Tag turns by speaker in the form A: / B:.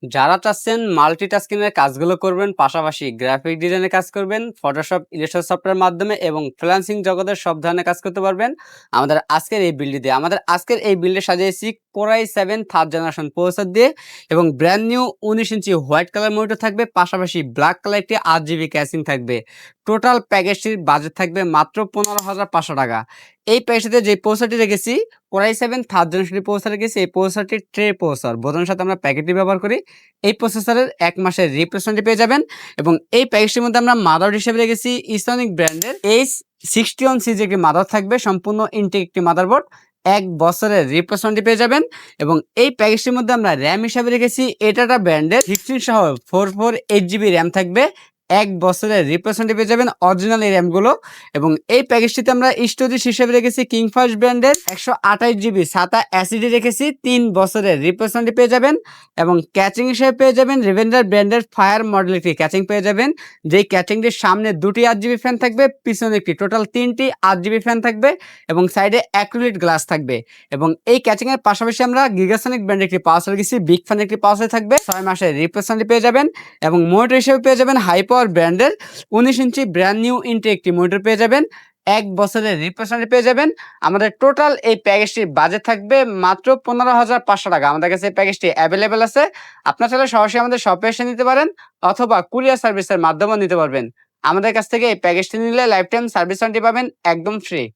A: যারা চাচ্ছেন মাল্টিটাস্কিং এর কাজগুলো করবেন, পাশাপাশি গ্রাফিক ডিজাইনের কাজ করবেন, ফটোশপ, ইলাস্ট্রেটর সফটওয়্যার মাধ্যমে এবং ফ্রিল্যান্সিং জগতের সব ধরনের কাজ করতে পারবেন আমাদের আজকের এই বিল্ডটি দিয়ে। আমাদের আজকের এই বিল্ডে সাজিয়েছি Core i7 third generation processor দিয়ে এবং ব্র্যান্ড নিউ 19 ইঞ্চি হোয়াইট কালার মনিটর থাকবে, পাশাপাশি ব্ল্যাক কালার একটি 8 GB ক্যাসিং থাকবে। টোটাল প্যাকেজটির বাজেট থাকবে মাত্র 15,500 টাকা। এই প্যাকেজটিতে যে প্রসেসরটি রেখেছি Core i7 third generation processor রেখেছি, এই প্রসেসরটি ট্রে প্রসেসর বোঝানোর সাথে আমরা প্যাকেটটি ব্যবহার করি। এই প্রসেসরের 1 মাসের রিপ্লেসমেন্টটি পেয়ে যাবেন এবং এই প্যাকেজটির মধ্যে আমরা মাদার হিসেবে রেখেছি ইসোনিক ব্র্যান্ডের H61 একটি মাদার থাকবে, সম্পূর্ণ ইনটেক একটি মাদারবোর্ড। 1 বছরের রিপ্লেসমেন্টটি পেয়ে যাবেন এবং এই প্যাকেজটির মধ্যে আমরা র্যাম হিসেবে রেখেছি এটাটা ব্র্যান্ডের 16 সহ 448 GB র্যাম থাকবে। 1 বছরের রিপ্লেসমেন্টটি পেয়ে যাবেন অরিজিনাল এই র্যামগুলো এবং এই প্যাকেজটিতে আমরা স্টোরেজ হিসেবে রেখেছি কিংফাস্ট ব্র্যান্ডের 128 GB SATA SSD রেখেছি। 3 বছরের রিপ্লেসমেন্টটি পেয়ে যাবেন এবং ক্যাচিং হিসেবে পেয়ে যাবেন রিভেন্ডার ব্র্যান্ডের ফায়ার মডেল একটি ক্যাচিং পেয়ে যাবেন, যেই ক্যাচিংটির সামনে 2টি 8GB ফ্যান থাকবে, পিছনে একটি, টোটাল 3টি 8GB ফ্যান থাকবে এবং সাইডে অ্যাক্রিলিক গ্লাস থাকবে। এবং এই ক্যাচিং এর পাশাপাশি আমরা গিগাসনিক ব্র্যান্ডের একটি পাওয়ার সাপ্লাই রেখেছি, বিগ ফ্যান একটি পাওয়ার সাপ্লাই থাকবে। 6 মাসের রিপ্লেসমেন্টটি পেয়ে যাবেন এবং মনিটর হিসেবে পেয়ে যাবেন হাই পাওয়ার ব্র্যান্ডের 19 ইঞ্চি ব্র্যান্ড নিউ ইনটেক একটি মনিটর পেয়ে যাবেন। 1 বছরের রিপ্লেসমেন্ট পেয়ে যাবেন। আমাদের টোটাল এই প্যাকেজটির বাজেট থাকবে মাত্র 15,500 টাকা। আমাদের কাছে এই প্যাকেজটি অ্যাভেলেবেল আছে। আপনারা চাইলে সরাসরি আমাদের শপে এসে নিতে পারেন অথবা কুরিয়ার সার্ভিসের মাধ্যমেও নিতে পারবেন। আমাদের কাছ থেকে এই প্যাকেজটি নিলে লাইফ টাইম সার্ভিস ওয়ারেন্টি পাবেন একদম ফ্রি।